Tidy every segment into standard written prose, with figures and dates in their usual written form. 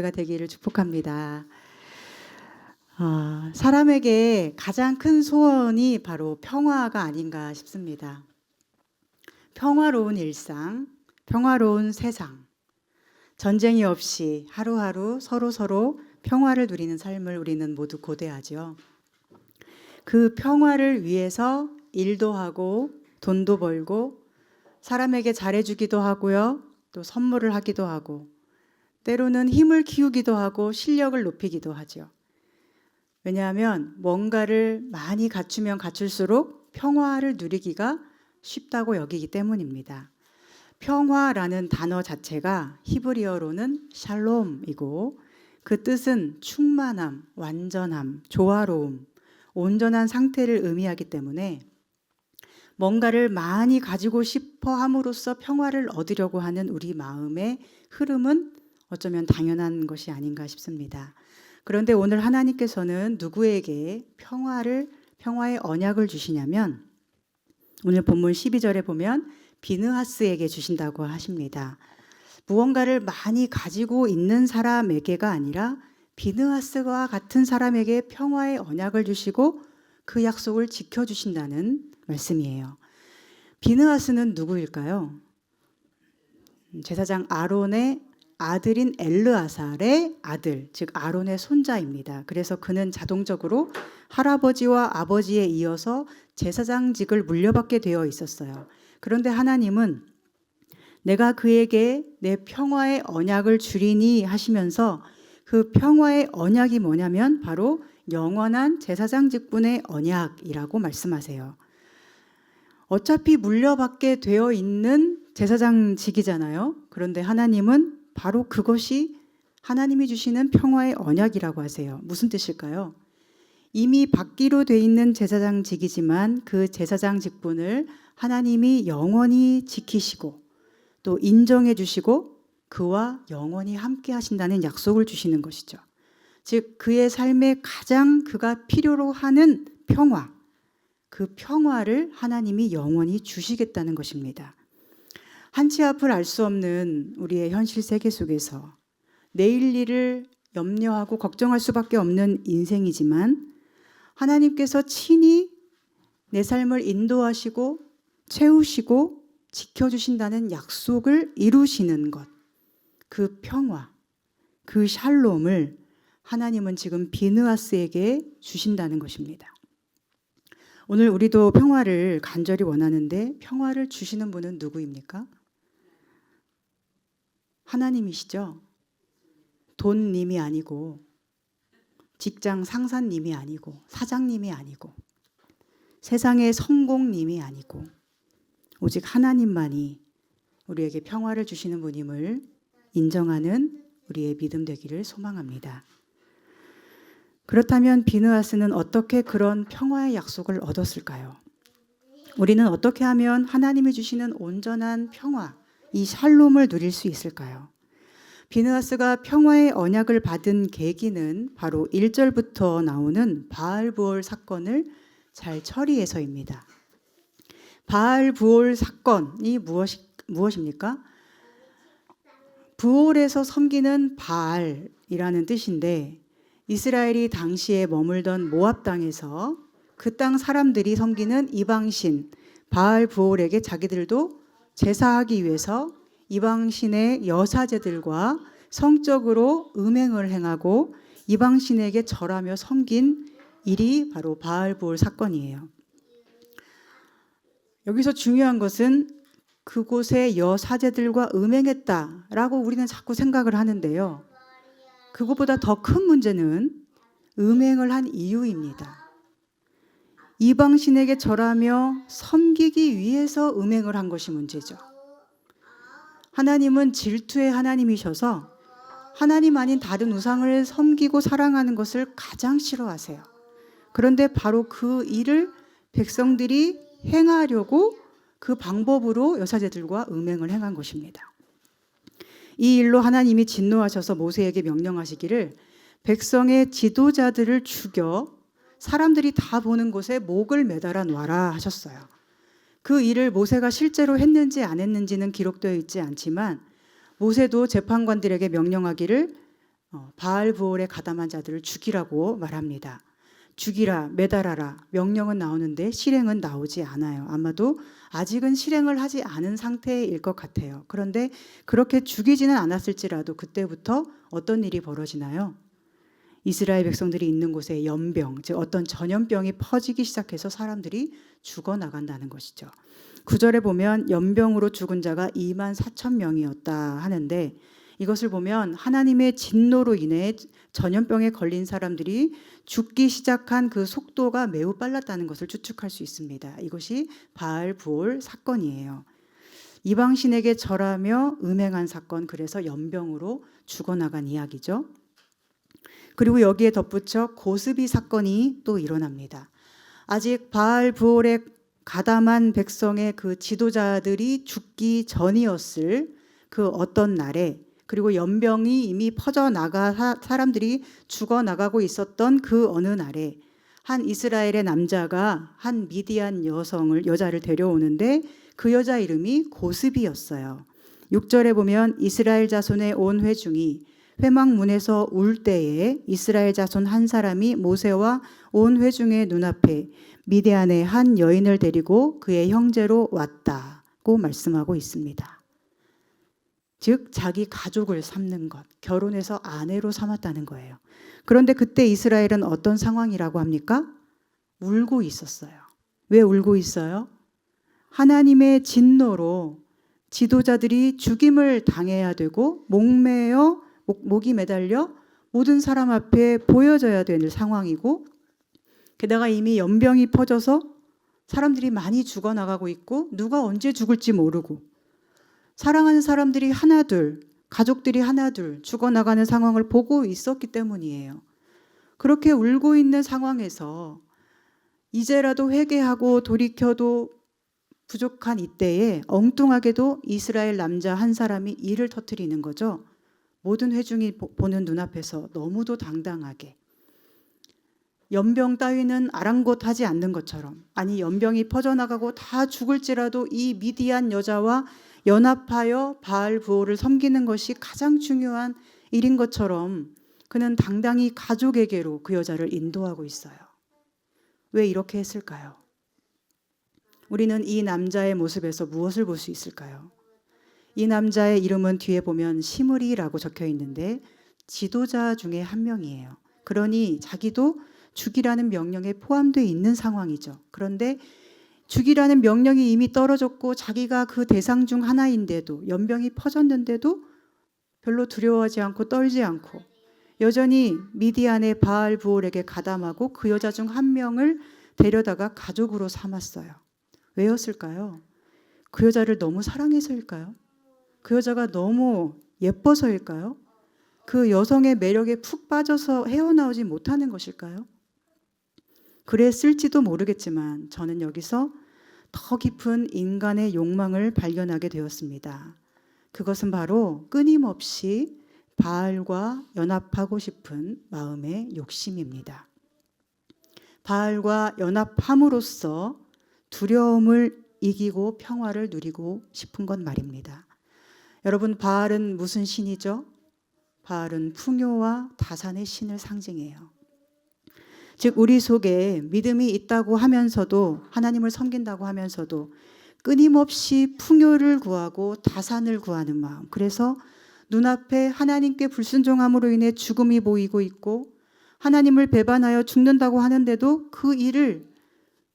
예배가 되기를 축복합니다. 사람에게 가장 큰 소원이 바로 평화가 아닌가 싶습니다. 평화로운 일상, 평화로운 세상, 전쟁이 없이 하루하루 서로 평화를 누리는 삶을 우리는 모두 고대하죠. 그 평화를 위해서 일도 하고 돈도 벌고 사람에게 잘해주기도 하고요. 또 선물을 하기도 하고 때로는 힘을 키우기도 하고 실력을 높이기도 하죠. 왜냐하면 뭔가를 많이 갖추면 갖출수록 평화를 누리기가 쉽다고 여기기 때문입니다. 평화라는 단어 자체가 히브리어로는 샬롬이고 그 뜻은 충만함, 완전함, 조화로움, 온전한 상태를 의미하기 때문에 뭔가를 많이 가지고 싶어 함으로써 평화를 얻으려고 하는 우리 마음의 흐름은 어쩌면 당연한 것이 아닌가 싶습니다. 그런데 오늘 하나님께서는 누구에게 평화의 언약을 주시냐면 오늘 본문 12절에 보면 비느하스에게 주신다고 하십니다. 무언가를 많이 가지고 있는 사람에게가 아니라 비느하스와 같은 사람에게 평화의 언약을 주시고 그 약속을 지켜주신다는 말씀이에요. 비느하스는 누구일까요? 제사장 아론의 아들인 엘르아살의 아들, 즉 아론의 손자입니다. 그래서 그는 자동적으로 할아버지와 아버지에 이어서 제사장직을 물려받게 되어 있었어요. 그런데 하나님은 내가 그에게 내 평화의 언약을 주리니 하시면서 그 평화의 언약이 뭐냐면 바로 영원한 제사장 직분의 언약이라고 말씀하세요. 어차피 물려받게 되어 있는 제사장직이잖아요. 그런데 하나님은 바로 그것이 하나님이 주시는 평화의 언약이라고 하세요. 무슨 뜻일까요? 이미 받기로 돼 있는 제사장직이지만 그 제사장 직분을 하나님이 영원히 지키시고 또 인정해 주시고 그와 영원히 함께 하신다는 약속을 주시는 것이죠. 즉 그의 삶에 가장 그가 필요로 하는 평화, 그 평화를 하나님이 영원히 주시겠다는 것입니다. 한치 앞을 알 수 없는 우리의 현실 세계 속에서 내일 일을 염려하고 걱정할 수밖에 없는 인생이지만 하나님께서 친히 내 삶을 인도하시고 채우시고 지켜주신다는 약속을 이루시는 것, 그 평화, 그 샬롬을 하나님은 지금 비느하스에게 주신다는 것입니다. 오늘 우리도 평화를 간절히 원하는데 평화를 주시는 분은 누구입니까? 하나님이시죠. 돈님이 아니고 직장 상사님이 아니고 사장님이 아니고 세상의 성공님이 아니고 오직 하나님만이 우리에게 평화를 주시는 분임을 인정하는 우리의 믿음 되기를 소망합니다. 그렇다면 비느하스는 어떻게 그런 평화의 약속을 얻었을까요? 우리는 어떻게 하면 하나님이 주시는 온전한 평화, 이 샬롬을 누릴 수 있을까요? 비느하스가 평화의 언약을 받은 계기는 바로 1절부터 나오는 바알부올 사건을 잘 처리해서입니다. 바알부올 사건이 무엇입니까? 부올에서 섬기는 바알이라는 뜻인데 이스라엘이 당시에 머물던 모압 땅에서 그 땅 사람들이 섬기는 이방신 바알부올에게 자기들도 제사하기 위해서 이방신의 여사제들과 성적으로 음행을 행하고 이방신에게 절하며 섬긴 일이 바로 바알부올 사건이에요. 여기서 중요한 것은 그곳의 여사제들과 음행했다라고 우리는 자꾸 생각을 하는데요. 그것보다 더 큰 문제는 음행을 한 이유입니다. 이방신에게 절하며 섬기기 위해서 음행을 한 것이 문제죠. 하나님은 질투의 하나님이셔서 하나님 아닌 다른 우상을 섬기고 사랑하는 것을 가장 싫어하세요. 그런데 바로 그 일을 백성들이 행하려고 그 방법으로 여사제들과 음행을 행한 것입니다. 이 일로 하나님이 진노하셔서 모세에게 명령하시기를 백성의 지도자들을 죽여 사람들이 다 보는 곳에 목을 매달아 놔라 하셨어요. 그 일을 모세가 실제로 했는지 안 했는지는 기록되어 있지 않지만 모세도 재판관들에게 명령하기를 바알브올에 가담한 자들을 죽이라고 말합니다. 죽이라, 매달아라 명령은 나오는데 실행은 나오지 않아요. 아마도 아직은 실행을 하지 않은 상태일 것 같아요. 그런데 그렇게 죽이지는 않았을지라도 그때부터 어떤 일이 벌어지나요? 이스라엘 백성들이 있는 곳에 연병, 즉 어떤 전염병이 퍼지기 시작해서 사람들이 죽어나간다는 것이죠. 9절에 보면 연병으로 죽은 자가 24,000명이었다 하는데, 이것을 보면 하나님의 진노로 인해 전염병에 걸린 사람들이 죽기 시작한 그 속도가 매우 빨랐다는 것을 추측할 수 있습니다. 이것이 바알브올 사건이에요. 이방신에게 절하며 음행한 사건, 그래서 연병으로 죽어나간 이야기죠. 그리고 여기에 덧붙여 고스비 사건이 또 일어납니다. 아직 바알브올에 가담한 백성의 그 지도자들이 죽기 전이었을 그 어떤 날에, 그리고 연병이 이미 퍼져나가 사람들이 죽어나가고 있었던 그 어느 날에 한 이스라엘의 남자가 한 미디안 여자를 데려오는데 그 여자 이름이 고스비였어요. 6절에 보면 이스라엘 자손의 온 회중이 회막문에서 울 때에 이스라엘 자손 한 사람이 모세와 온 회중의 눈앞에 미디안의 한 여인을 데리고 그의 형제로 왔다고 말씀하고 있습니다. 즉 자기 가족을 삼는 것, 결혼해서 아내로 삼았다는 거예요. 그런데 그때 이스라엘은 어떤 상황이라고 합니까? 울고 있었어요. 왜 울고 있어요? 하나님의 진노로 지도자들이 죽임을 당해야 되고 목이 매달려 모든 사람 앞에 보여져야 되는 상황이고, 게다가 이미 연병이 퍼져서 사람들이 많이 죽어나가고 있고 누가 언제 죽을지 모르고 사랑하는 사람들이 하나둘, 가족들이 하나둘 죽어나가는 상황을 보고 있었기 때문이에요. 그렇게 울고 있는 상황에서 이제라도 회개하고 돌이켜도 부족한 이때에 엉뚱하게도 이스라엘 남자 한 사람이 일을 터뜨리는 거죠. 모든 회중이 보는 눈앞에서 너무도 당당하게. 연병 따위는 아랑곳하지 않는 것처럼, 아니 연병이 퍼져나가고 다 죽을지라도 이 미디안 여자와 연합하여 바알브올을 섬기는 것이 가장 중요한 일인 것처럼 그는 당당히 가족에게로 그 여자를 인도하고 있어요. 왜 이렇게 했을까요? 우리는 이 남자의 모습에서 무엇을 볼 수 있을까요? 이 남자의 이름은 뒤에 보면 시므리라고 적혀 있는데 지도자 중에 한 명이에요. 그러니 자기도 죽이라는 명령에 포함되어 있는 상황이죠. 그런데 죽이라는 명령이 이미 떨어졌고 자기가 그 대상 중 하나인데도, 연병이 퍼졌는데도 별로 두려워하지 않고 떨지 않고 여전히 미디안의 바알브올에게 가담하고 그 여자 중 한 명을 데려다가 가족으로 삼았어요. 왜였을까요? 그 여자를 너무 사랑해서일까요? 그 여자가 너무 예뻐서일까요? 그 여성의 매력에 푹 빠져서 헤어나오지 못하는 것일까요? 그랬을지도 모르겠지만 저는 여기서 더 깊은 인간의 욕망을 발견하게 되었습니다. 그것은 바로 끊임없이 바알과 연합하고 싶은 마음의 욕심입니다. 바알과 연합함으로써 두려움을 이기고 평화를 누리고 싶은 것 말입니다. 여러분, 바알은 무슨 신이죠? 바알은 풍요와 다산의 신을 상징해요. 즉 우리 속에 믿음이 있다고 하면서도, 하나님을 섬긴다고 하면서도 끊임없이 풍요를 구하고 다산을 구하는 마음, 그래서 눈앞에 하나님께 불순종함으로 인해 죽음이 보이고 있고 하나님을 배반하여 죽는다고 하는데도 그 일을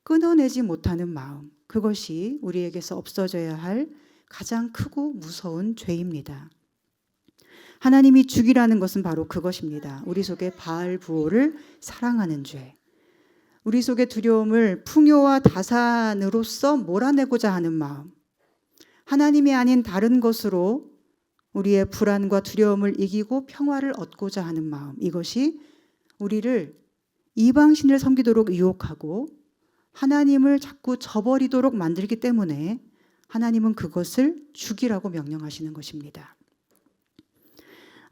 끊어내지 못하는 마음, 그것이 우리에게서 없어져야 할 가장 크고 무서운 죄입니다. 하나님이 죽이라는 것은 바로 그것입니다. 우리 속에 바알브올을 사랑하는 죄, 우리 속의 두려움을 풍요와 다산으로서 몰아내고자 하는 마음, 하나님이 아닌 다른 것으로 우리의 불안과 두려움을 이기고 평화를 얻고자 하는 마음, 이것이 우리를 이방신을 섬기도록 유혹하고 하나님을 자꾸 저버리도록 만들기 때문에 하나님은 그것을 죽이라고 명령하시는 것입니다.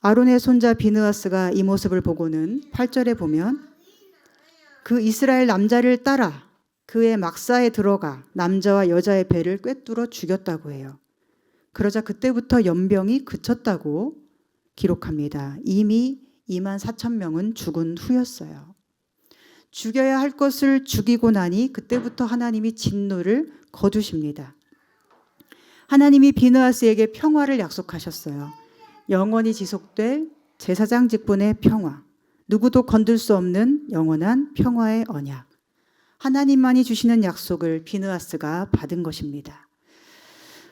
아론의 손자 비느하스가 이 모습을 보고는 8절에 보면 그 이스라엘 남자를 따라 그의 막사에 들어가 남자와 여자의 배를 꿰뚫어 죽였다고 해요. 그러자 그때부터 연병이 그쳤다고 기록합니다. 이미 2만 4천 명은 죽은 후였어요. 죽여야 할 것을 죽이고 나니 그때부터 하나님이 진노를 거두십니다. 하나님이 비느하스에게 평화를 약속하셨어요. 영원히 지속될 제사장 직분의 평화, 누구도 건들 수 없는 영원한 평화의 언약. 하나님만이 주시는 약속을 비느하스가 받은 것입니다.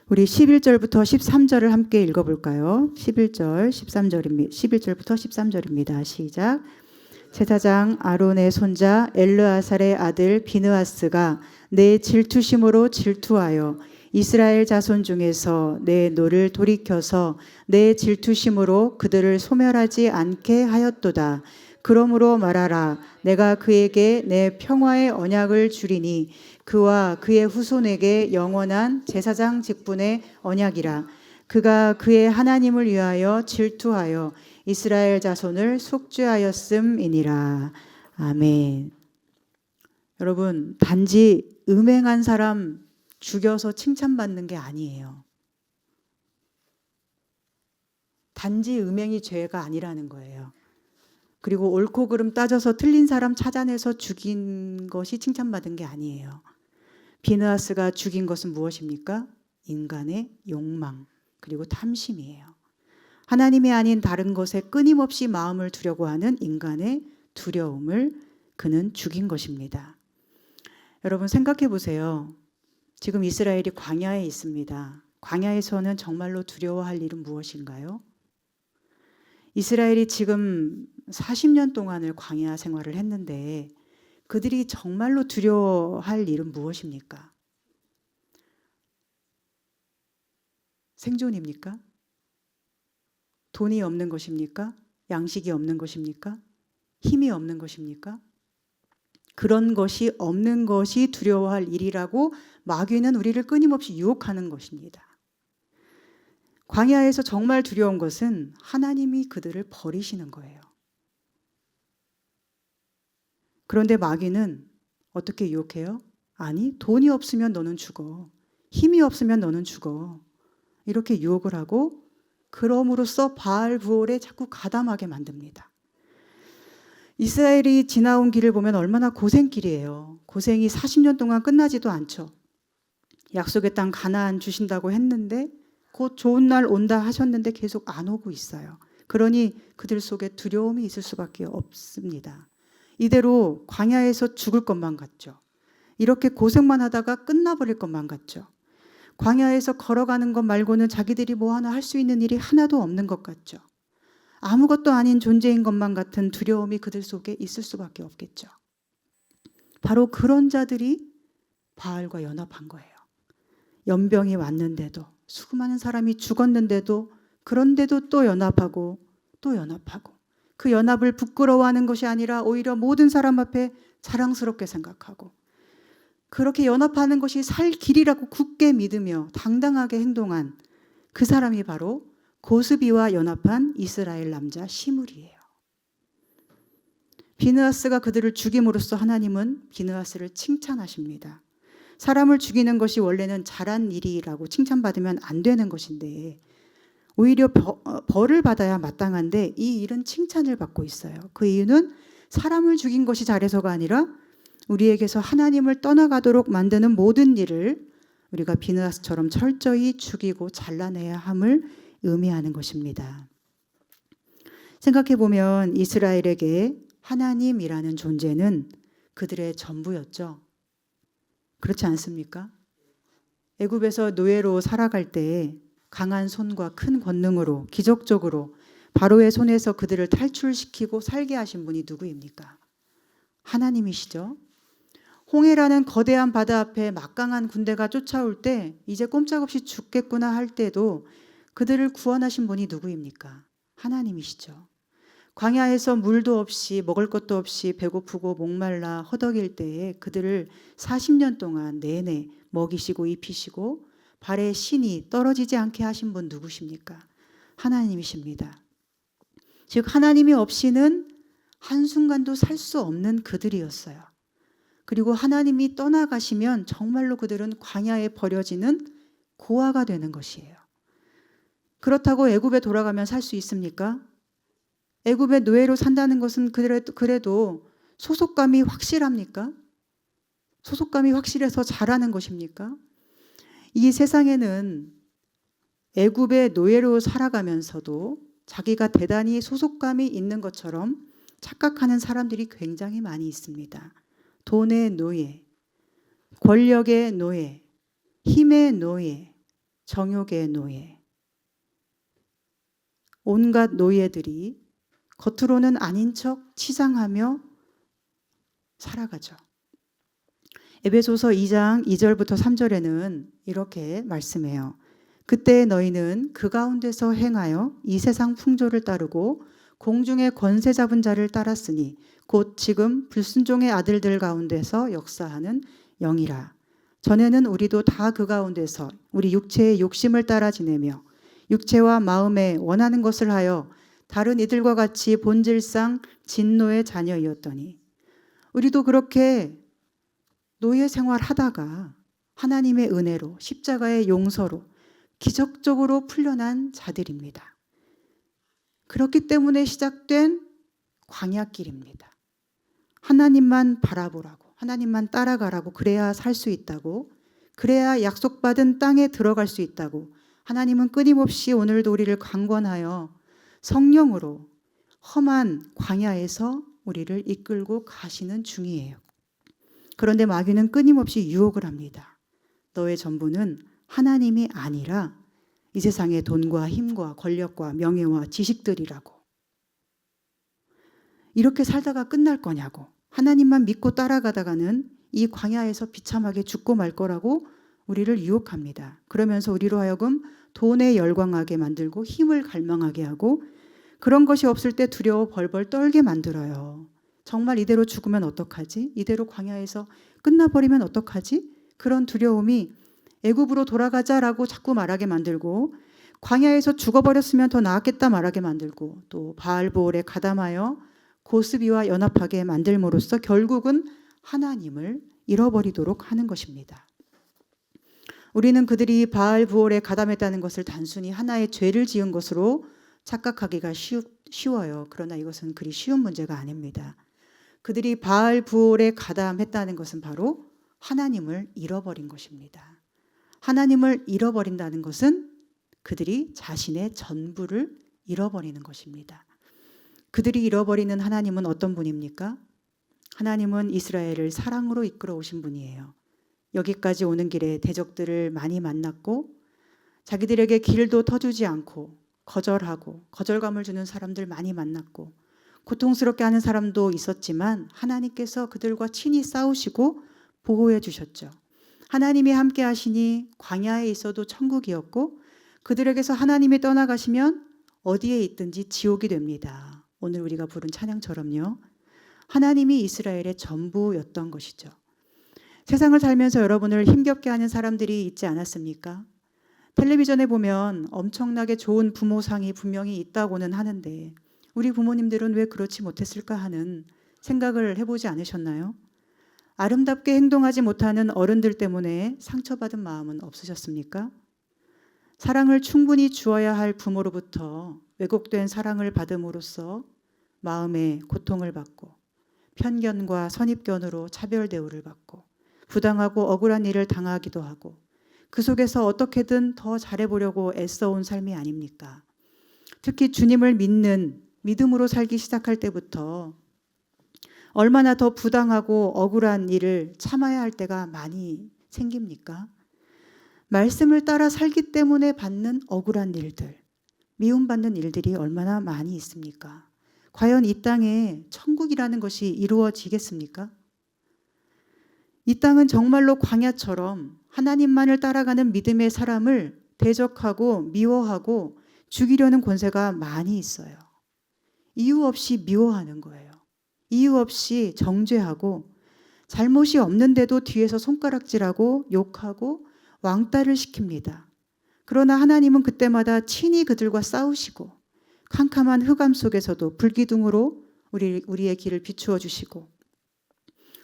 우리 11절부터 13절을 함께 읽어볼까요? 11절부터 13절입니다. 시작. 제사장 아론의 손자 엘르아살의 아들 비느하스가 내 질투심으로 질투하여 이스라엘 자손 중에서 내 노를 돌이켜서 내 질투심으로 그들을 소멸하지 않게 하였도다. 그러므로 말하라. 내가 그에게 내 평화의 언약을 주리니 그와 그의 후손에게 영원한 제사장 직분의 언약이라. 그가 그의 하나님을 위하여 질투하여 이스라엘 자손을 속죄하였음이니라. 아멘. 여러분, 단지 음행한 사람 죽여서 칭찬받는 게 아니에요. 단지 음행이 죄가 아니라는 거예요. 그리고 옳고 그름 따져서 틀린 사람 찾아내서 죽인 것이 칭찬받은 게 아니에요. 비느하스가 죽인 것은 무엇입니까? 인간의 욕망 그리고 탐심이에요. 하나님이 아닌 다른 것에 끊임없이 마음을 두려고 하는 인간의 두려움을 그는 죽인 것입니다. 여러분 생각해 보세요. 지금 이스라엘이 광야에 있습니다. 광야에서는 정말로 두려워할 일은 무엇인가요? 이스라엘이 지금 40년 동안을 광야 생활을 했는데 그들이 정말로 두려워할 일은 무엇입니까? 생존입니까? 돈이 없는 것입니까? 양식이 없는 것입니까? 힘이 없는 것입니까? 그런 것이 없는 것이 두려워할 일이라고 마귀는 우리를 끊임없이 유혹하는 것입니다. 광야에서 정말 두려운 것은 하나님이 그들을 버리시는 거예요. 그런데 마귀는 어떻게 유혹해요? 아니, 돈이 없으면 너는 죽어. 힘이 없으면 너는 죽어. 이렇게 유혹을 하고 그럼으로써 바알 부올에 자꾸 가담하게 만듭니다. 이스라엘이 지나온 길을 보면 얼마나 고생길이에요. 고생이 40년 동안 끝나지도 않죠. 약속의 땅 가나안 주신다고 했는데 곧 좋은 날 온다 하셨는데 계속 안 오고 있어요. 그러니 그들 속에 두려움이 있을 수밖에 없습니다. 이대로 광야에서 죽을 것만 같죠. 이렇게 고생만 하다가 끝나버릴 것만 같죠. 광야에서 걸어가는 것 말고는 자기들이 뭐 하나 할 수 있는 일이 하나도 없는 것 같죠. 아무것도 아닌 존재인 것만 같은 두려움이 그들 속에 있을 수밖에 없겠죠. 바로 그런 자들이 바알과 연합한 거예요. 연병이 왔는데도, 수많은 사람이 죽었는데도, 그런데도 또 연합하고 또 연합하고, 그 연합을 부끄러워하는 것이 아니라 오히려 모든 사람 앞에 자랑스럽게 생각하고, 그렇게 연합하는 것이 살 길이라고 굳게 믿으며 당당하게 행동한 그 사람이 바로 고스비와 연합한 이스라엘 남자 시므리예요. 비느하스가 그들을 죽임으로써 하나님은 비느하스를 칭찬하십니다. 사람을 죽이는 것이 원래는 잘한 일이라고 칭찬받으면 안 되는 것인데 오히려 벌을 받아야 마땅한데 이 일은 칭찬을 받고 있어요. 그 이유는 사람을 죽인 것이 잘해서가 아니라 우리에게서 하나님을 떠나가도록 만드는 모든 일을 우리가 비느하스처럼 철저히 죽이고 잘라내야 함을 의미하는 것입니다. 생각해 보면 이스라엘에게 하나님이라는 존재는 그들의 전부였죠. 그렇지 않습니까? 애굽에서 노예로 살아갈 때 강한 손과 큰 권능으로 기적적으로 바로의 손에서 그들을 탈출시키고 살게 하신 분이 누구입니까? 하나님이시죠. 홍해라는 거대한 바다 앞에 막강한 군대가 쫓아올 때 이제 꼼짝없이 죽겠구나 할 때도 그들을 구원하신 분이 누구입니까? 하나님이시죠. 광야에서 물도 없이 먹을 것도 없이 배고프고 목말라 허덕일 때에 그들을 40년 동안 내내 먹이시고 입히시고 발에 신이 떨어지지 않게 하신 분 누구십니까? 하나님이십니다. 즉 하나님이 없이는 한순간도 살 수 없는 그들이었어요. 그리고 하나님이 떠나가시면 정말로 그들은 광야에 버려지는 고아가 되는 것이에요. 그렇다고 애굽에 돌아가면 살 수 있습니까? 애굽의 노예로 산다는 것은 그래도 소속감이 확실합니까? 소속감이 확실해서 잘하는 것입니까? 이 세상에는 애굽의 노예로 살아가면서도 자기가 대단히 소속감이 있는 것처럼 착각하는 사람들이 굉장히 많이 있습니다. 돈의 노예, 권력의 노예, 힘의 노예, 정욕의 노예. 온갖 노예들이 겉으로는 아닌 척 치장하며 살아가죠. 에베소서 2장 2절부터 3절에는 이렇게 말씀해요. 그때 너희는 그 가운데서 행하여 이 세상 풍조를 따르고 공중의 권세 잡은 자를 따랐으니 곧 지금 불순종의 아들들 가운데서 역사하는 영이라. 전에는 우리도 다 그 가운데서 우리 육체의 욕심을 따라 지내며 육체와 마음에 원하는 것을 하여 다른 이들과 같이 본질상 진노의 자녀이었더니 우리도 그렇게 노예 생활하다가 하나님의 은혜로 십자가의 용서로 기적적으로 풀려난 자들입니다. 그렇기 때문에 시작된 광야길입니다. 하나님만 바라보라고, 하나님만 따라가라고, 그래야 살 수 있다고, 그래야 약속받은 땅에 들어갈 수 있다고 하나님은 끊임없이 오늘도 우리를 강권하여 성령으로 험한 광야에서 우리를 이끌고 가시는 중이에요. 그런데 마귀는 끊임없이 유혹을 합니다. 너의 전부는 하나님이 아니라 이 세상의 돈과 힘과 권력과 명예와 지식들이라고. 이렇게 살다가 끝날 거냐고. 하나님만 믿고 따라가다가는 이 광야에서 비참하게 죽고 말 거라고 우리를 유혹합니다. 그러면서 우리로 하여금 돈에 열광하게 만들고 힘을 갈망하게 하고 그런 것이 없을 때 두려워 벌벌 떨게 만들어요. 정말 이대로 죽으면 어떡하지? 이대로 광야에서 끝나버리면 어떡하지? 그런 두려움이 애굽으로 돌아가자라고 자꾸 말하게 만들고 광야에서 죽어버렸으면 더 나았겠다 말하게 만들고 또 바알보올에 가담하여 고스비와 연합하게 만들므로써 결국은 하나님을 잃어버리도록 하는 것입니다. 우리는 그들이 바알부올에 가담했다는 것을 단순히 하나의 죄를 지은 것으로 착각하기가 쉬워요. 그러나 이것은 그리 쉬운 문제가 아닙니다. 그들이 바알부올에 가담했다는 것은 바로 하나님을 잃어버린 것입니다. 하나님을 잃어버린다는 것은 그들이 자신의 전부를 잃어버리는 것입니다. 그들이 잃어버리는 하나님은 어떤 분입니까? 하나님은 이스라엘을 사랑으로 이끌어 오신 분이에요. 여기까지 오는 길에 대적들을 많이 만났고 자기들에게 길도 터주지 않고 거절하고 거절감을 주는 사람들 많이 만났고 고통스럽게 하는 사람도 있었지만 하나님께서 그들과 친히 싸우시고 보호해 주셨죠. 하나님이 함께 하시니 광야에 있어도 천국이었고 그들에게서 하나님이 떠나가시면 어디에 있든지 지옥이 됩니다. 오늘 우리가 부른 찬양처럼요. 하나님이 이스라엘의 전부였던 것이죠. 세상을 살면서 여러분을 힘겹게 하는 사람들이 있지 않았습니까? 텔레비전에 보면 엄청나게 좋은 부모상이 분명히 있다고는 하는데 우리 부모님들은 왜 그렇지 못했을까 하는 생각을 해보지 않으셨나요? 아름답게 행동하지 못하는 어른들 때문에 상처받은 마음은 없으셨습니까? 사랑을 충분히 주어야 할 부모로부터 왜곡된 사랑을 받음으로써 마음에 고통을 받고 편견과 선입견으로 차별 대우를 받고 부당하고 억울한 일을 당하기도 하고 그 속에서 어떻게든 더 잘해보려고 애써온 삶이 아닙니까? 특히 주님을 믿는 믿음으로 살기 시작할 때부터 얼마나 더 부당하고 억울한 일을 참아야 할 때가 많이 생깁니까? 말씀을 따라 살기 때문에 받는 억울한 일들, 미움받는 일들이 얼마나 많이 있습니까? 과연 이 땅에 천국이라는 것이 이루어지겠습니까? 이 땅은 정말로 광야처럼 하나님만을 따라가는 믿음의 사람을 대적하고 미워하고 죽이려는 권세가 많이 있어요. 이유 없이 미워하는 거예요. 이유 없이 정죄하고 잘못이 없는데도 뒤에서 손가락질하고 욕하고 왕따를 시킵니다. 그러나 하나님은 그때마다 친히 그들과 싸우시고 캄캄한 흑암 속에서도 불기둥으로 우리의 길을 비추어 주시고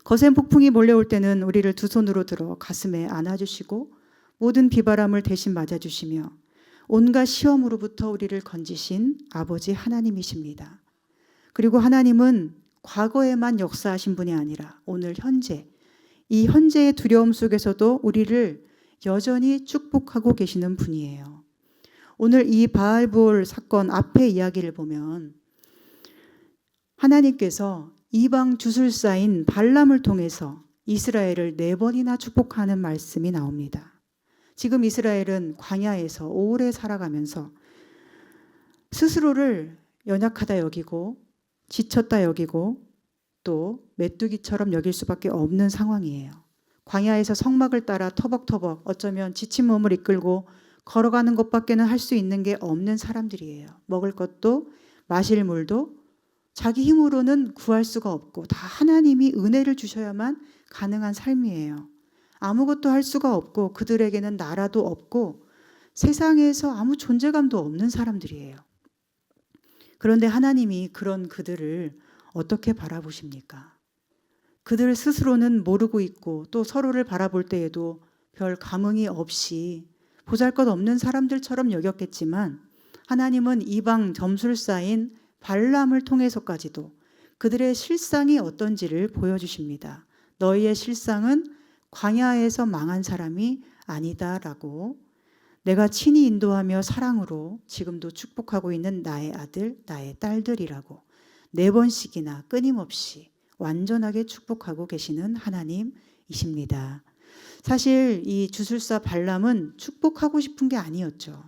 거센 폭풍이 몰려올 때는 우리를 두 손으로 들어 가슴에 안아주시고 모든 비바람을 대신 맞아주시며 온갖 시험으로부터 우리를 건지신 아버지 하나님이십니다. 그리고 하나님은 과거에만 역사하신 분이 아니라 오늘 현재, 이 현재의 두려움 속에서도 우리를 여전히 축복하고 계시는 분이에요. 오늘 이 바알볼 사건 앞에 이야기를 보면 하나님께서 이방 주술사인 발람을 통해서 이스라엘을 4번이나 축복하는 말씀이 나옵니다. 지금 이스라엘은 광야에서 오래 살아가면서 스스로를 연약하다 여기고 지쳤다 여기고 또 메뚜기처럼 여길 수밖에 없는 상황이에요. 광야에서 성막을 따라 터벅터벅 어쩌면 지친 몸을 이끌고 걸어가는 것밖에는 할 수 있는 게 없는 사람들이에요. 먹을 것도 마실 물도 자기 힘으로는 구할 수가 없고 다 하나님이 은혜를 주셔야만 가능한 삶이에요. 아무것도 할 수가 없고 그들에게는 나라도 없고 세상에서 아무 존재감도 없는 사람들이에요. 그런데 하나님이 그런 그들을 어떻게 바라보십니까? 그들 스스로는 모르고 있고 또 서로를 바라볼 때에도 별 감흥이 없이 보잘것없는 사람들처럼 여겼겠지만 하나님은 이방 점술사인 발람을 통해서까지도 그들의 실상이 어떤지를 보여주십니다. 너희의 실상은 광야에서 망한 사람이 아니다라고, 내가 친히 인도하며 사랑으로 지금도 축복하고 있는 나의 아들, 나의 딸들이라고 4번씩이나 끊임없이 완전하게 축복하고 계시는 하나님이십니다. 사실 이 주술사 발람은 축복하고 싶은 게 아니었죠.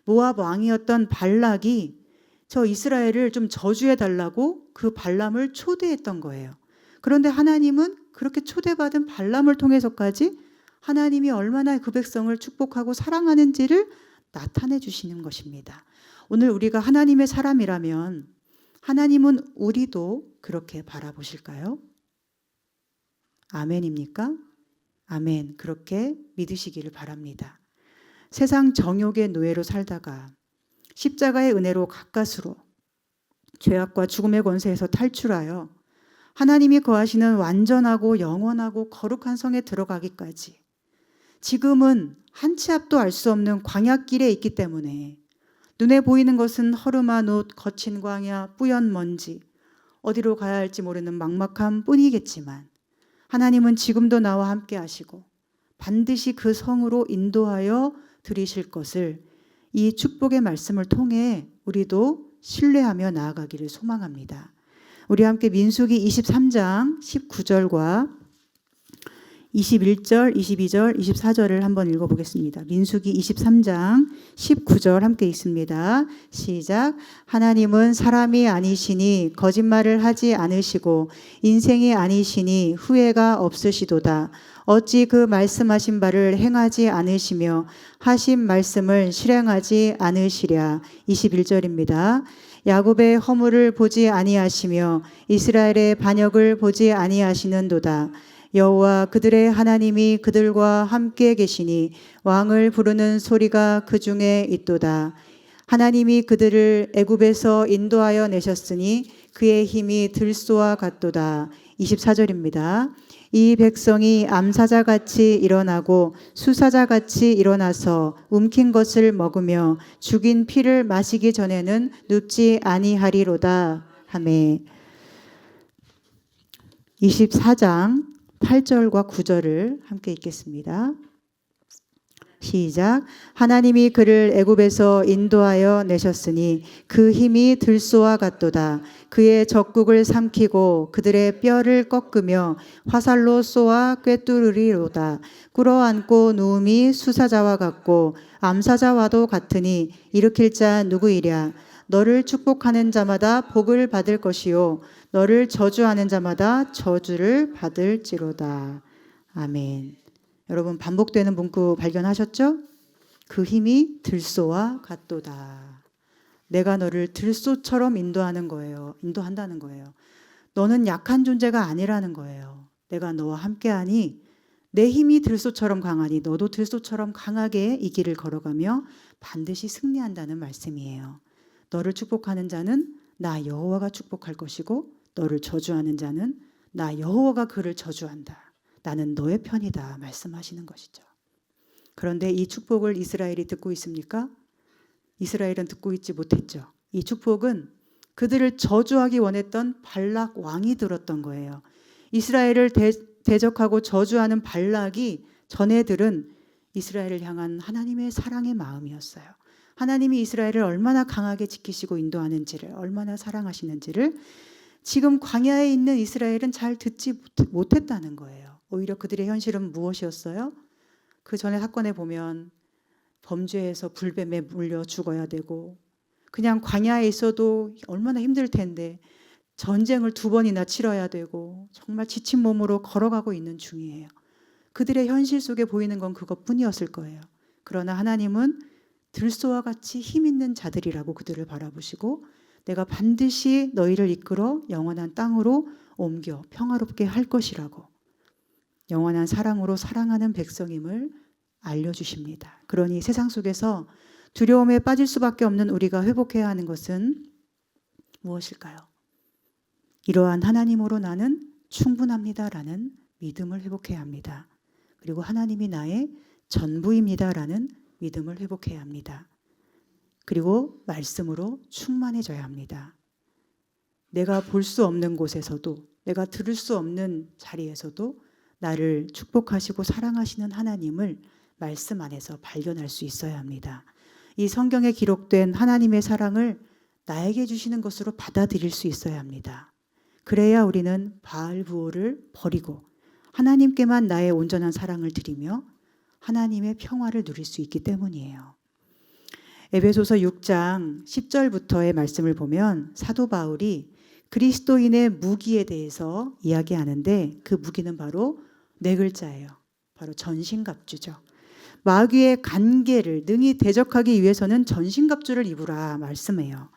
모압 왕이었던 발락이 저 이스라엘을 좀 저주해 달라고 그 발람을 초대했던 거예요. 그런데 하나님은 그렇게 초대받은 발람을 통해서까지 하나님이 얼마나 그 백성을 축복하고 사랑하는지를 나타내 주시는 것입니다. 오늘 우리가 하나님의 사람이라면 하나님은 우리도 그렇게 바라보실까요? 아멘입니까? 아멘. 그렇게 믿으시기를 바랍니다. 세상 정욕의 노예로 살다가 십자가의 은혜로 가까스로 죄악과 죽음의 권세에서 탈출하여 하나님이 거하시는 완전하고 영원하고 거룩한 성에 들어가기까지 지금은 한 치 앞도 알 수 없는 광야길에 있기 때문에 눈에 보이는 것은 허름한 옷, 거친 광야, 뿌연 먼지, 어디로 가야 할지 모르는 막막함 뿐이겠지만 하나님은 지금도 나와 함께 하시고 반드시 그 성으로 인도하여 드리실 것을 이 축복의 말씀을 통해 우리도 신뢰하며 나아가기를 소망합니다. 우리 함께 민수기 23장 19절과 21절, 22절, 24절을 한번 읽어보겠습니다. 민수기 23장 19절 함께 읽습니다. 시작. 하나님은 사람이 아니시니 거짓말을 하지 않으시고 인생이 아니시니 후회가 없으시도다. 어찌 그 말씀하신 바를 행하지 않으시며 하신 말씀을 실행하지 않으시랴. 21절입니다. 야곱의 허물을 보지 아니하시며 이스라엘의 반역을 보지 아니하시는도다. 여호와 그들의 하나님이 그들과 함께 계시니 왕을 부르는 소리가 그 중에 있도다. 하나님이 그들을 애굽에서 인도하여 내셨으니 그의 힘이 들소와 같도다. 24절입니다. 이 백성이 암사자같이 일어나고 수사자같이 일어나서 움킨 것을 먹으며 죽인 피를 마시기 전에는 눕지 아니하리로다 하매. 24장 8절과 9절을 함께 읽겠습니다. 시작. 하나님이 그를 애굽에서 인도하여 내셨으니 그 힘이 들소와 같도다. 그의 적국을 삼키고 그들의 뼈를 꺾으며 화살로 쏘아 꿰뚫으리로다. 꿇어앉고 누움이 수사자와 같고 암사자와도 같으니 일으킬 자 누구이랴. 너를 축복하는 자마다 복을 받을 것이요 너를 저주하는 자마다 저주를 받을지로다. 아멘. 여러분 반복되는 문구 발견하셨죠? 그 힘이 들소와 같도다. 내가 너를 들소처럼 인도하는 거예요. 인도한다는 거예요. 너는 약한 존재가 아니라는 거예요. 내가 너와 함께하니 내 힘이 들소처럼 강하니 너도 들소처럼 강하게 이 길을 걸어가며 반드시 승리한다는 말씀이에요. 너를 축복하는 자는 나 여호와가 축복할 것이고 너를 저주하는 자는 나 여호와가 그를 저주한다. 나는 너의 편이다 말씀하시는 것이죠. 그런데 이 축복을 이스라엘이 듣고 있습니까? 이스라엘은 듣고 있지 못했죠. 이 축복은 그들을 저주하기 원했던 발락 왕이 들었던 거예요. 이스라엘을 대적하고 저주하는 발락이 전해 들은 이스라엘을 향한 하나님의 사랑의 마음이었어요. 하나님이 이스라엘을 얼마나 강하게 지키시고 인도하는지를, 얼마나 사랑하시는지를 지금 광야에 있는 이스라엘은 잘 듣지 못했다는 거예요. 오히려 그들의 현실은 무엇이었어요? 그 전에 사건에 보면 범죄에서 불뱀에 물려 죽어야 되고, 그냥 광야에 있어도 얼마나 힘들 텐데 전쟁을 2번이나 치러야 되고 정말 지친 몸으로 걸어가고 있는 중이에요. 그들의 현실 속에 보이는 건 그것뿐이었을 거예요. 그러나 하나님은 들소와 같이 힘 있는 자들이라고 그들을 바라보시고, 내가 반드시 너희를 이끌어 영원한 땅으로 옮겨 평화롭게 할 것이라고, 영원한 사랑으로 사랑하는 백성임을 알려주십니다. 그러니 세상 속에서 두려움에 빠질 수밖에 없는 우리가 회복해야 하는 것은 무엇일까요? 이러한 하나님으로 나는 충분합니다라는 믿음을 회복해야 합니다. 그리고 하나님이 나의 전부입니다라는 믿음을 회복해야 합니다. 그리고 말씀으로 충만해져야 합니다. 내가 볼 수 없는 곳에서도, 내가 들을 수 없는 자리에서도 나를 축복하시고 사랑하시는 하나님을 말씀 안에서 발견할 수 있어야 합니다. 이 성경에 기록된 하나님의 사랑을 나에게 주시는 것으로 받아들일 수 있어야 합니다. 그래야 우리는 바알부올을 버리고 하나님께만 나의 온전한 사랑을 드리며 하나님의 평화를 누릴 수 있기 때문이에요. 에베소서 6장 10절부터의 말씀을 보면 사도 바울이 그리스도인의 무기에 대해서 이야기하는데, 그 무기는 바로 4글자예요. 바로 전신갑주죠. 마귀의 간계를 능히 대적하기 위해서는 전신갑주를 입으라 말씀해요.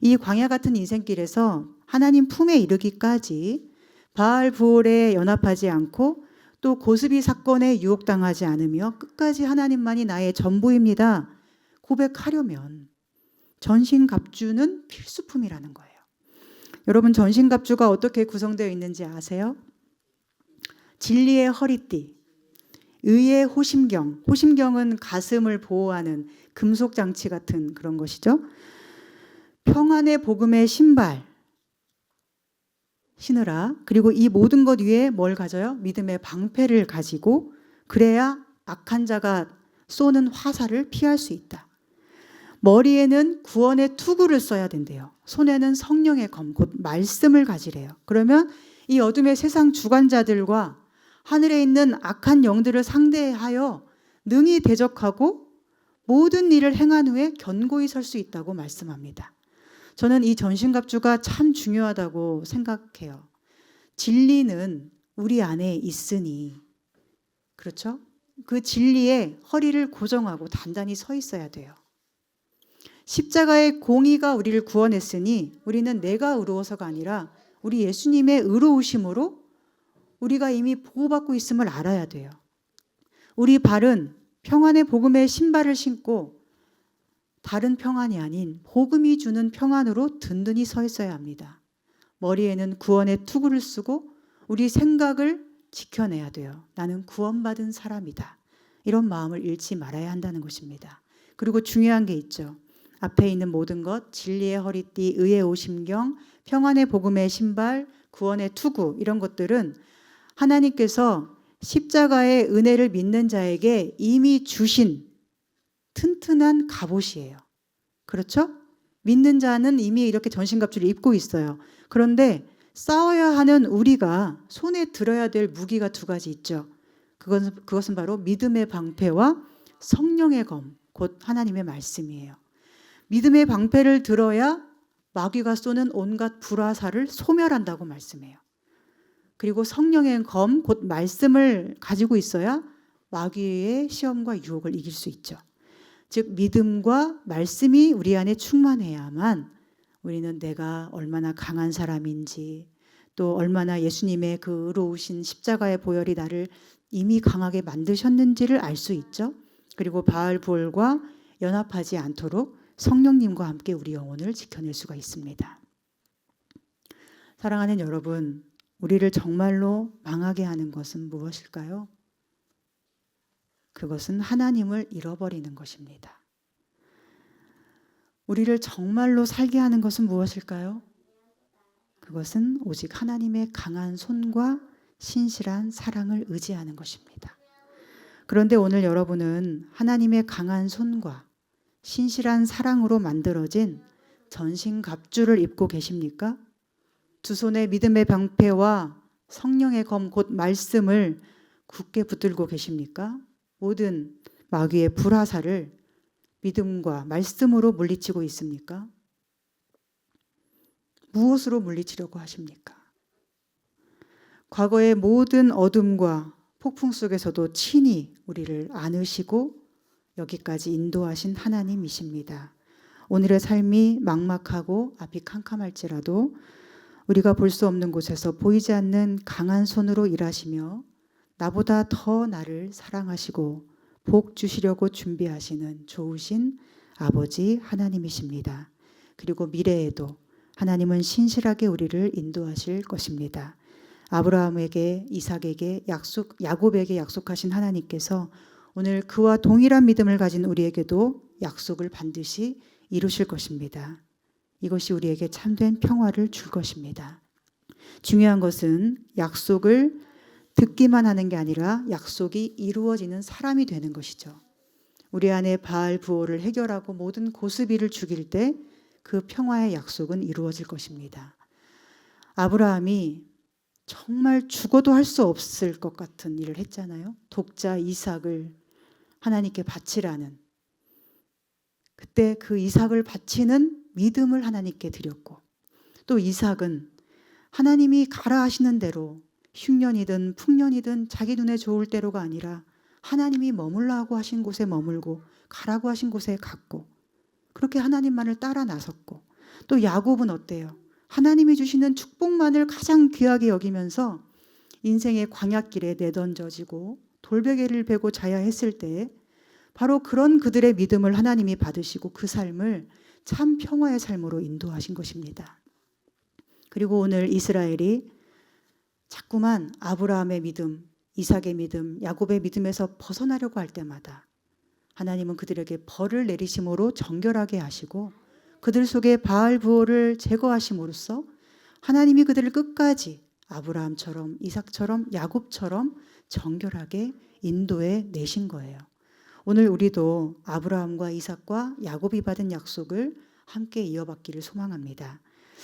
이 광야 같은 인생길에서 하나님 품에 이르기까지 바알부올에 연합하지 않고 또 고스비 사건에 유혹당하지 않으며 끝까지 하나님만이 나의 전부입니다 고백하려면 전신갑주는 필수품이라는 거예요. 여러분, 전신갑주가 어떻게 구성되어 있는지 아세요? 진리의 허리띠, 의의 호심경, 호심경은 가슴을 보호하는 금속 장치 같은 그런 것이죠. 평안의 복음의 신발 신으라. 그리고 이 모든 것 위에 뭘 가져요? 믿음의 방패를 가지고, 그래야 악한 자가 쏘는 화살을 피할 수 있다. 머리에는 구원의 투구를 써야 된대요. 손에는 성령의 검, 곧 말씀을 가지래요. 그러면 이 어둠의 세상 주관자들과 하늘에 있는 악한 영들을 상대하여 능히 대적하고 모든 일을 행한 후에 견고히 설 수 있다고 말씀합니다. 저는 이 전신갑주가 참 중요하다고 생각해요. 진리는 우리 안에 있으니, 그렇죠? 그 진리에 허리를 고정하고 단단히 서 있어야 돼요. 십자가의 공의가 우리를 구원했으니 우리는 내가 의로워서가 아니라 우리 예수님의 의로우심으로 우리가 이미 보호받고 있음을 알아야 돼요. 우리 발은 평안의 복음의 신발을 신고 다른 평안이 아닌 복음이 주는 평안으로 든든히 서 있어야 합니다. 머리에는 구원의 투구를 쓰고 우리 생각을 지켜내야 돼요. 나는 구원받은 사람이다. 이런 마음을 잃지 말아야 한다는 것입니다. 그리고 중요한 게 있죠. 앞에 있는 모든 것, 진리의 허리띠, 의의 오심경, 평안의 복음의 신발, 구원의 투구, 이런 것들은 하나님께서 십자가의 은혜를 믿는 자에게 이미 주신 튼튼한 갑옷이에요. 그렇죠? 믿는 자는 이미 이렇게 전신갑주를 입고 있어요. 그런데 싸워야 하는 우리가 손에 들어야 될 무기가 2가지 있죠. 그것은 바로 믿음의 방패와 성령의 검, 곧 하나님의 말씀이에요. 믿음의 방패를 들어야 마귀가 쏘는 온갖 불화살을 소멸한다고 말씀해요. 그리고 성령의 검, 곧 말씀을 가지고 있어야 마귀의 시험과 유혹을 이길 수 있죠. 즉 믿음과 말씀이 우리 안에 충만해야만 우리는 내가 얼마나 강한 사람인지, 또 얼마나 예수님의 그 의로우신 십자가의 보혈이 나를 이미 강하게 만드셨는지를 알 수 있죠. 그리고 바알부올과 연합하지 않도록 성령님과 함께 우리 영혼을 지켜낼 수가 있습니다. 사랑하는 여러분, 우리를 정말로 망하게 하는 것은 무엇일까요? 그것은 하나님을 잃어버리는 것입니다. 우리를 정말로 살게 하는 것은 무엇일까요? 그것은 오직 하나님의 강한 손과 신실한 사랑을 의지하는 것입니다. 그런데 오늘 여러분은 하나님의 강한 손과 신실한 사랑으로 만들어진 전신갑주를 입고 계십니까? 두 손에 믿음의 방패와 성령의 검 곧 말씀을 굳게 붙들고 계십니까? 모든 마귀의 불화살을 믿음과 말씀으로 물리치고 있습니까? 무엇으로 물리치려고 하십니까? 과거의 모든 어둠과 폭풍 속에서도 친히 우리를 안으시고 여기까지 인도하신 하나님이십니다. 오늘의 삶이 막막하고 앞이 캄캄할지라도 우리가 볼 수 없는 곳에서 보이지 않는 강한 손으로 일하시며 나보다 더 나를 사랑하시고 복 주시려고 준비하시는 좋으신 아버지 하나님이십니다. 그리고 미래에도 하나님은 신실하게 우리를 인도하실 것입니다. 아브라함에게, 이삭에게 야곱에게 약속하신 하나님께서 오늘 그와 동일한 믿음을 가진 우리에게도 약속을 반드시 이루실 것입니다. 이것이 우리에게 참된 평화를 줄 것입니다. 중요한 것은 약속을 듣기만 하는 게 아니라 약속이 이루어지는 사람이 되는 것이죠. 우리 안에 바알 부호를 해결하고 모든 고스비를 죽일 때 그 평화의 약속은 이루어질 것입니다. 아브라함이 정말 죽어도 할 수 없을 것 같은 일을 했잖아요. 독자 이삭을 하나님께 바치라는. 그때 그 이삭을 바치는 믿음을 하나님께 드렸고, 또 이삭은 하나님이 가라 하시는 대로 흉년이든 풍년이든 자기 눈에 좋을 대로가 아니라 하나님이 머물라고 하신 곳에 머물고 가라고 하신 곳에 갔고, 그렇게 하나님만을 따라 나섰고, 또 야곱은 어때요? 하나님이 주시는 축복만을 가장 귀하게 여기면서 인생의 광야길에 내던져지고 돌베개를 베고 자야 했을 때 바로 그런 그들의 믿음을 하나님이 받으시고 그 삶을 참 평화의 삶으로 인도하신 것입니다. 그리고 오늘 이스라엘이 자꾸만 아브라함의 믿음, 이삭의 믿음, 야곱의 믿음에서 벗어나려고 할 때마다 하나님은 그들에게 벌을 내리심으로 정결하게 하시고 그들 속에 바알 부호를 제거하심으로써 하나님이 그들을 끝까지 아브라함처럼 이삭처럼 야곱처럼 정결하게 인도해 내신 거예요. 오늘 우리도 아브라함과 이삭과 야곱이 받은 약속을 함께 이어받기를 소망합니다.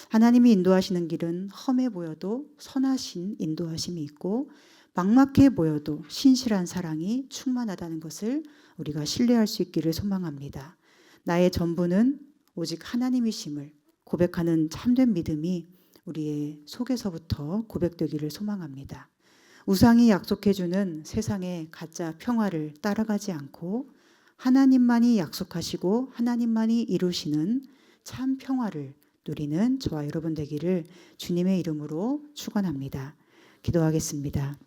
하나님이 인도하시는 길은 험해 보여도 선하신 인도하심이 있고 막막해 보여도 신실한 사랑이 충만하다는 것을 우리가 신뢰할 수 있기를 소망합니다. 나의 전부는 오직 하나님이심을 고백하는 참된 믿음이 우리의 속에서부터 고백되기를 소망합니다. 우상이 약속해주는 세상의 가짜 평화를 따라가지 않고 하나님만이 약속하시고 하나님만이 이루시는 참 평화를 누리는 저와 여러분 되기를 주님의 이름으로 축원합니다. 기도하겠습니다.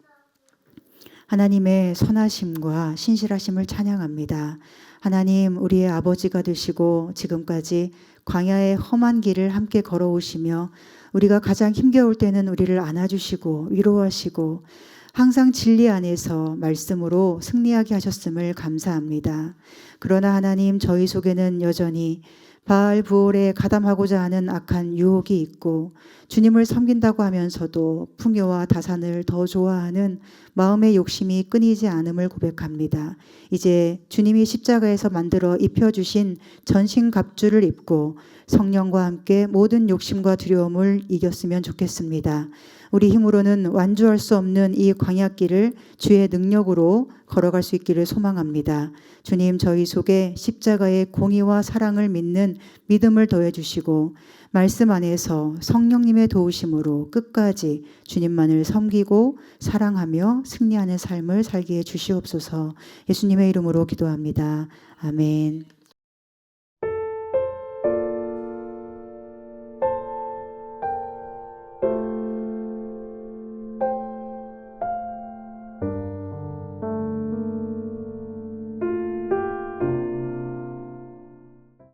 하나님의 선하심과 신실하심을 찬양합니다. 하나님, 우리의 아버지가 되시고 지금까지 광야의 험한 길을 함께 걸어오시며 우리가 가장 힘겨울 때는 우리를 안아주시고 위로하시고 항상 진리 안에서 말씀으로 승리하게 하셨음을 감사합니다. 그러나 하나님, 저희 속에는 여전히 바알 부올에 가담하고자 하는 악한 유혹이 있고 주님을 섬긴다고 하면서도 풍요와 다산을 더 좋아하는 마음의 욕심이 끊이지 않음을 고백합니다. 이제 주님이 십자가에서 만들어 입혀주신 전신갑주를 입고 성령과 함께 모든 욕심과 두려움을 이겼으면 좋겠습니다. 우리 힘으로는 완주할 수 없는 이 광야길을 주의 능력으로 걸어갈 수 있기를 소망합니다. 주님, 저희 속에 십자가의 공의와 사랑을 믿는 믿음을 더해 주시고 말씀 안에서 성령님의 도우심으로 끝까지 주님만을 섬기고 사랑하며 승리하는 삶을 살게 해 주시옵소서. 예수님의 이름으로 기도합니다. 아멘.